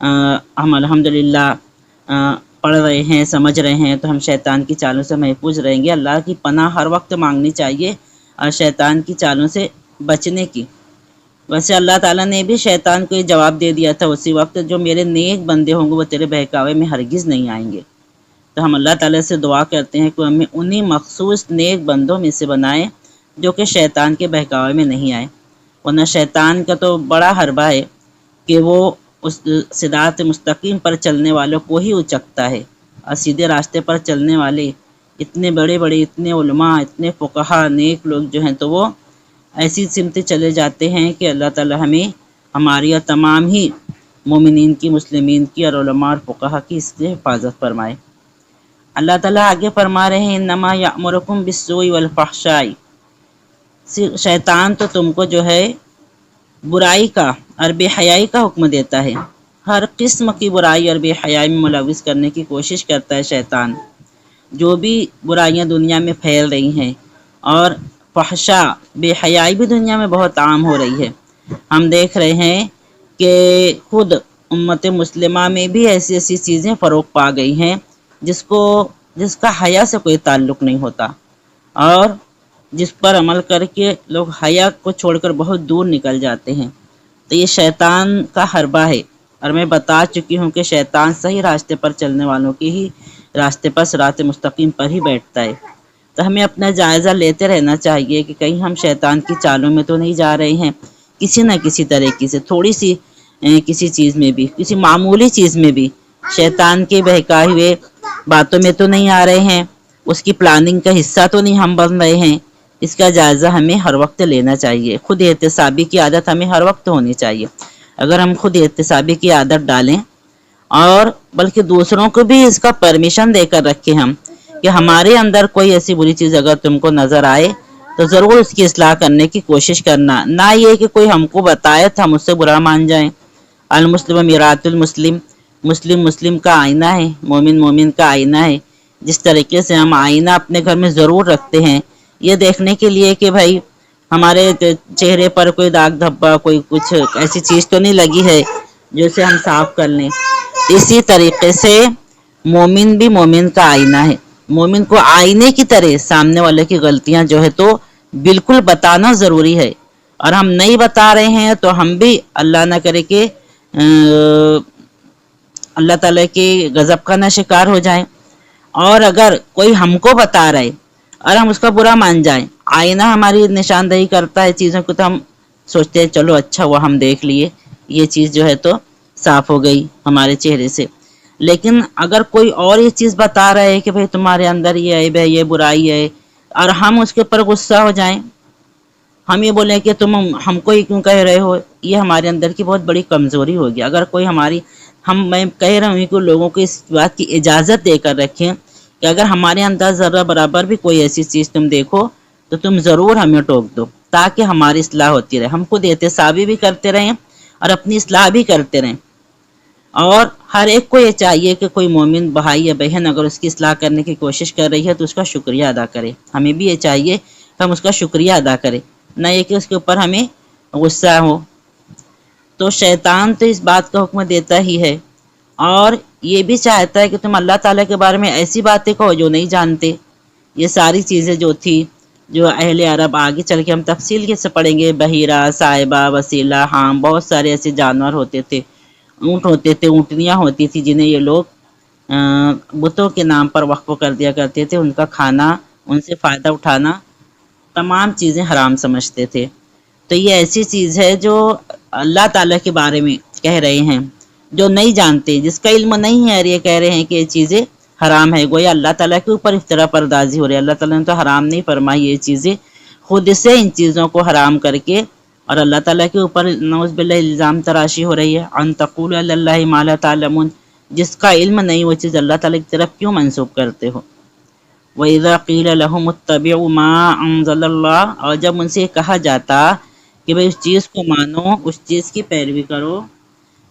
ہم الحمدللہ پڑھ رہے ہیں، سمجھ رہے ہیں، تو ہم شیطان کی چالوں سے محفوظ رہیں گے۔ اللہ کی پناہ ہر وقت مانگنی چاہیے اور شیطان کی چالوں سے بچنے کی۔ ویسے اللہ تعالیٰ نے بھی شیطان کو یہ جواب دے دیا تھا اسی وقت، جو میرے نیک بندے ہوں گے وہ تیرے بہکاوے میں ہرگز نہیں آئیں گے۔ تو ہم اللہ تعالیٰ سے دعا کرتے ہیں کہ ہمیں انہی مخصوص نیک بندوں میں سے بنائے جو کہ شیطان کے بہکاوے میں نہیں آئے، ورنہ شیطان کا تو بڑا حربہ ہے کہ وہ اس صراط مستقیم پر چلنے والوں کو ہی اچکتا ہے، اور سیدھے راستے پر چلنے والے اتنے بڑے بڑے، اتنے علماء، اتنے فقہا، نیک لوگ جو ہیں تو وہ ایسی سمتیں چلے جاتے ہیں کہ اللہ تعالیٰ ہمیں، ہماری اور تمام ہی مومنین کی، مسلمین کی اور علماء اور فقہا کی اس سے حفاظت فرمائے۔ اللہ تعالیٰ آگے فرما رہے ہیں انما یأمرکم بالسوء والفحشاء، شیطان تو تم کو جو ہے برائی کا اور بے حیائی کا حکم دیتا ہے، ہر قسم کی برائی اور بے حیائی میں ملوث کرنے کی کوشش کرتا ہے شیطان۔ جو بھی برائیاں دنیا میں پھیل رہی ہیں اور فحشا، بے حیائی بھی دنیا میں بہت عام ہو رہی ہے۔ ہم دیکھ رہے ہیں کہ خود امت مسلمہ میں بھی ایسی ایسی چیزیں فروغ پا گئی ہیں جس کا حیا سے کوئی تعلق نہیں ہوتا، اور جس پر عمل کر کے لوگ حیا کو چھوڑ کر بہت دور نکل جاتے ہیں۔ تو یہ شیطان کا حربہ ہے، اور میں بتا چکی ہوں کہ شیطان صحیح راستے پر چلنے والوں کی ہی راستے پر، صراط مستقیم پر ہی بیٹھتا ہے۔ تو ہمیں اپنا جائزہ لیتے رہنا چاہیے کہ کہیں ہم شیطان کی چالوں میں تو نہیں جا رہے ہیں، کسی نہ کسی طریقے سے، تھوڑی سی کسی چیز میں بھی، کسی معمولی چیز میں بھی شیطان کے بہکائے ہوئے باتوں میں تو نہیں آ رہے ہیں، اس کی پلاننگ کا حصہ تو نہیں ہم بن رہے ہیں۔ اس کا جائزہ ہمیں ہر وقت لینا چاہیے۔ خود احتسابی کی عادت ہمیں ہر وقت ہونی چاہیے۔ اگر ہم خود احتسابی کی عادت ڈالیں اور بلکہ دوسروں کو بھی اس کا پرمیشن دے کر رکھیں ہم، کہ ہمارے اندر کوئی ایسی بری چیز اگر تم کو نظر آئے تو ضرور اس کی اصلاح کرنے کی کوشش کرنا، نہ یہ کہ کوئی ہم کو بتائے تو ہم اس سے برا مان جائیں۔ المسلم میراۃ المسلم، مسلم مسلم کا آئینہ ہے، مومن مومن کا آئینہ ہے۔ جس طریقے سے ہم آئینہ اپنے گھر میں ضرور رکھتے ہیں یہ دیکھنے کے لیے کہ بھائی ہمارے چہرے پر کوئی داغ دھبا، کوئی کچھ ایسی چیز تو نہیں لگی ہے جو اسے ہم صاف کر لیں، اسی طریقے سے مومن بھی مومن کا آئینہ ہے۔ مومن کو آئینے کی طرح سامنے والے کی غلطیاں جو ہے تو بالکل بتانا ضروری ہے، اور ہم نہیں بتا رہے ہیں تو ہم بھی اللہ نہ کرے کہ اللہ تعالیٰ کے غضب کا نہ شکار ہو جائیں۔ اور اگر کوئی ہم کو بتا رہے اور ہم اس کا برا مان جائیں، آئینہ ہماری نشاندہی کرتا ہے چیزوں کو، تو ہم سوچتے ہیں چلو اچھا ہوا ہم دیکھ لیے، یہ چیز جو ہے تو صاف ہو گئی ہمارے چہرے سے۔ لیکن اگر کوئی اور یہ چیز بتا رہا ہے کہ بھئی تمہارے اندر یہ عیب ہے، یہ برائی ہے، اور ہم اس کے اوپر غصہ ہو جائیں، ہم یہ بولیں کہ تم ہم کو ہی کیوں کہہ رہے ہو، یہ ہمارے اندر کی بہت بڑی کمزوری ہوگی۔ اگر کوئی میں کہہ رہا ہوں کہ لوگوں کو اس بات کی اجازت دے کر رکھیں کہ اگر ہمارے اندر ذرہ برابر بھی کوئی ایسی چیز تم دیکھو تو تم ضرور ہمیں ٹوک دو، تاکہ ہماری اصلاح ہوتی رہے، ہم خود احتسابی بھی کرتے رہیں اور اپنی اصلاح بھی کرتے رہیں۔ اور ہر ایک کو یہ چاہیے کہ کوئی مومن بھائی یا بہن اگر اس کی اصلاح کرنے کی کوشش کر رہی ہے تو اس کا شکریہ ادا کرے۔ ہمیں بھی یہ چاہیے کہ ہم اس کا شکریہ ادا کریں، نہ یہ کہ اس کے اوپر ہمیں غصہ ہو۔ تو شیطان تو اس بات کا حکم دیتا ہی ہے، اور یہ بھی چاہتا ہے کہ تم اللہ تعالیٰ کے بارے میں ایسی باتیں کہو جو نہیں جانتے۔ یہ ساری چیزیں جو تھی، جو اہل عرب، آگے چل کے ہم تفصیل سے پڑھیں گے، بحیرہ، صائبہ، وسیلہ، حام، بہت سارے ایسے جانور ہوتے تھے، اونٹ ہوتے تھے، اونٹنیاں ہوتی تھی، جنہیں یہ لوگ بتوں کے نام پر وقف کر دیا کرتے تھے، ان کا کھانا، ان سے فائدہ اٹھانا، تمام چیزیں حرام سمجھتے تھے۔ تو یہ ایسی چیز ہے جو اللہ تعالیٰ کے بارے میں کہہ رہے ہیں، جو نہیں جانتے، جس کا علم نہیں ہے، اور یہ کہہ رہے ہیں کہ یہ چیزیں حرام ہے، گویا اللہ تعالیٰ کے اوپر افتراء پردازی ہو رہی ہے۔ اللہ تعالیٰ نے تو حرام نہیں فرمائی یہ چیزیں، خود سے ان چیزوں کو حرام کر کے اور اللہ تعالیٰ کے اوپر نعوذ باللہ الزام تراشی ہو رہی ہے۔ ان تقولوا علی اللہ ما لا تعلمون، جس کا علم نہیں وہ چیز اللہ تعالیٰ کی طرف کیوں منسوب کرتے ہو۔ وَإِذَا قِيلَ لَهُمُ اتَّبِعُوا مَا أَنزَلَ اللَّهُ، اور جب ان سے کہا جاتا کہ بھئی اس چیز کو مانو، اس چیز کی پیروی کرو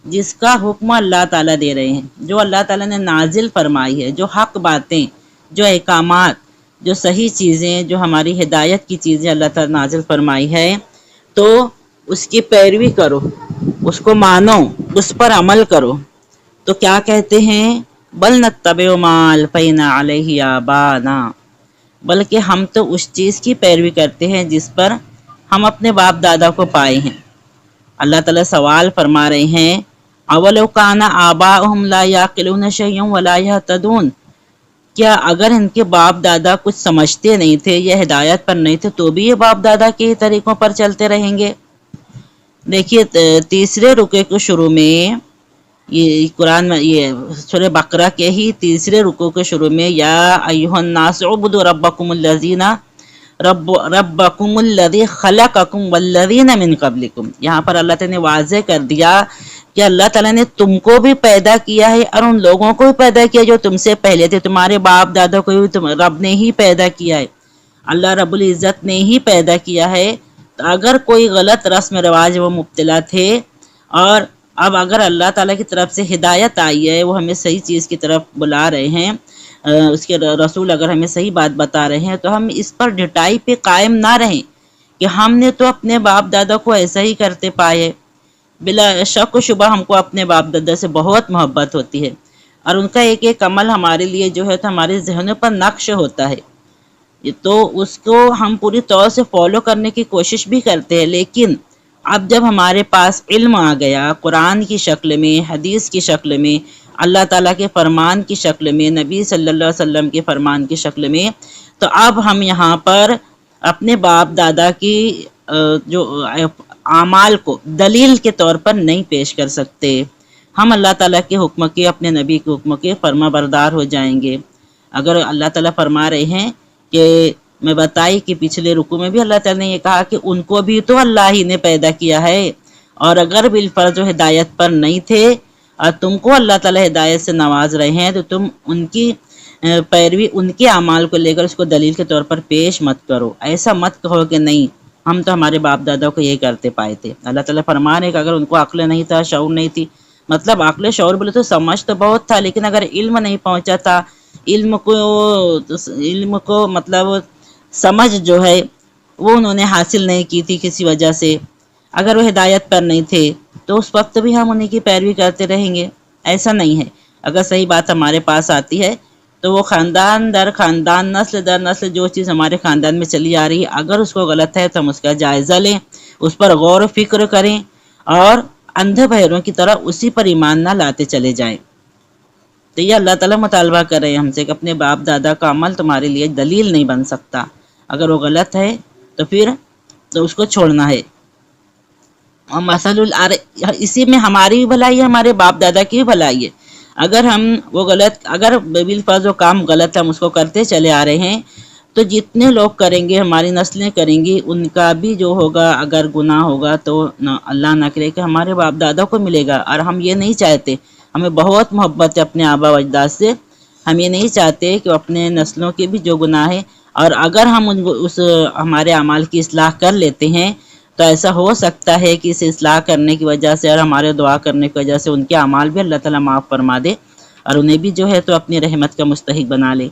جس کا حکم اللہ تعالیٰ دے رہے ہیں، جو اللہ تعالیٰ نے نازل فرمائی ہے، جو حق باتیں، جو احکامات، جو صحیح چیزیں، جو ہماری ہدایت کی چیزیں اللہ تعالیٰ نے نازل فرمائی ہے، تو اس کی پیروی کرو، اس کو مانو، اس پر عمل کرو۔ تو کیا کہتے ہیں، بل نتبع ما الفینا علیہ آبانا، بلکہ ہم تو اس چیز کی پیروی کرتے ہیں جس پر ہم اپنے باپ دادا کو پائے ہیں۔ اللہ تعالیٰ سوال فرما رہے ہیں، اولو کان آباؤہم لا یعقلون شیئا ولا یہتدون، کیا اگر ان کے باپ دادا کچھ سمجھتے نہیں تھے یا ہدایت پر نہیں تھے تو بھی یہ باپ دادا کے طریقوں پر چلتے رہیں گے؟ دیکھیے تیسرے رکوع کے شروع میں، یہ قرآن میں، یہ سورہ بقرہ کے ہی تیسرے رکوع کے شروع میں، یا ایھا الناس اعبدوا ربکم الذی خلقکم والذین من قبلکم، یہاں پر اللہ تعالیٰ نے واضح کر دیا کہ اللہ تعالیٰ نے تم کو بھی پیدا کیا ہے اور ان لوگوں کو بھی پیدا کیا جو تم سے پہلے تھے، تمہارے باپ دادا کو بھی رب نے ہی پیدا کیا ہے، اللہ رب العزت نے ہی پیدا کیا ہے۔ تو اگر کوئی غلط رسم رواج وہ مبتلا تھے، اور اب اگر اللہ تعالیٰ کی طرف سے ہدایت آئی ہے، وہ ہمیں صحیح چیز کی طرف بلا رہے ہیں، اس کے رسول اگر ہمیں صحیح بات بتا رہے ہیں، تو ہم اس پر ڈٹائی پہ قائم نہ رہیں کہ ہم نے تو اپنے باپ دادا کو ایسا ہی کرتے پائے۔ بلا شک و شبہ ہم کو اپنے باپ دادا سے بہت محبت ہوتی ہے، اور ان کا ایک ایک عمل ہمارے لیے جو ہے تو ہمارے ذہنوں پر نقش ہوتا ہے، تو اس کو ہم پوری طور سے فالو کرنے کی کوشش بھی کرتے ہیں۔ لیکن اب جب ہمارے پاس علم آ گیا، قرآن کی شکل میں، حدیث کی شکل میں، اللہ تعالیٰ کے فرمان کی شکل میں، نبی صلی اللہ علیہ وسلم کے فرمان کی شکل میں، تو اب ہم یہاں پر اپنے باپ دادا کی جو اعمال کو دلیل کے طور پر نہیں پیش کر سکتے۔ ہم اللہ تعالیٰ کے حکم کے، اپنے نبی کے حکم کے فرما بردار ہو جائیں گے۔ اگر اللہ تعالیٰ فرما رہے ہیں کہ میں بتائی کہ پچھلے رکوع میں بھی اللہ تعالیٰ نے یہ کہا کہ ان کو بھی تو اللہ ہی نے پیدا کیا ہے، اور اگر بالفرض و ہدایت پر نہیں تھے اور تم کو اللہ تعالیٰ ہدایت سے نواز رہے ہیں، تو تم ان کی پیروی، ان کے اعمال کو لے کر اس کو دلیل کے طور پر پیش مت کرو۔ ایسا مت کہو کہ نہیں ہم تو ہمارے باپ دادا کو یہی کرتے پائے تھے۔ اللہ تعالیٰ فرما رہے کہ اگر ان کو عقل نہیں تھا، شعور نہیں تھی، مطلب عقل شعور بولے تو سمجھ تو بہت تھا، لیکن اگر علم نہیں پہنچا تھا، علم کو مطلب سمجھ جو ہے وہ انہوں نے حاصل نہیں کی تھی کسی وجہ سے، اگر وہ ہدایت پر نہیں تھے تو اس وقت بھی ہم انہیں کی پیروی کرتے رہیں گے۔ ایسا نہیں ہے، اگر صحیح بات ہمارے پاس آتی ہے تو وہ خاندان در خاندان، نسل در نسل جو چیز ہمارے خاندان میں چلی آ رہی ہے، اگر اس کو غلط ہے تو ہم اس کا جائزہ لیں، اس پر غور و فکر کریں، اور اندھے بہروں کی طرح اسی پر ایمان نہ لاتے چلے جائیں۔ تو یہ اللہ تعالیٰ مطالبہ کر رہے ہیں ہم سے کہ اپنے باپ دادا کا عمل تمہارے لیے دلیل نہیں بن سکتا، اگر وہ غلط ہے تو پھر تو اس کو چھوڑنا ہے۔ اور اسی میں ہماری بھی بھلائی ہے، ہمارے باپ دادا کی بھی بھلائی ہے۔ اگر ہم وہ غلط، اگر بالفرض وہ کام غلط ہے ہم اس کو کرتے چلے آ رہے ہیں، تو جتنے لوگ کریں گے، ہماری نسلیں کریں گی، ان کا بھی جو ہوگا اگر گناہ ہوگا تو اللہ نہ کرے کہ ہمارے باپ دادا کو ملے گا، اور ہم یہ نہیں چاہتے۔ ہمیں بہت محبت ہے اپنے آبا و اجداد سے، ہم یہ نہیں چاہتے کہ اپنے نسلوں کے بھی جو گناہ ہے، اور اگر ہم ہمارے اعمال کی اصلاح کر لیتے ہیں تو ایسا ہو سکتا ہے کہ اسے اصلاح کرنے کی وجہ سے اور ہمارے دعا کرنے کی وجہ سے ان کے اعمال بھی اللہ تعالیٰ معاف فرما دے، اور انہیں بھی جو ہے تو اپنی رحمت کا مستحق بنا لے۔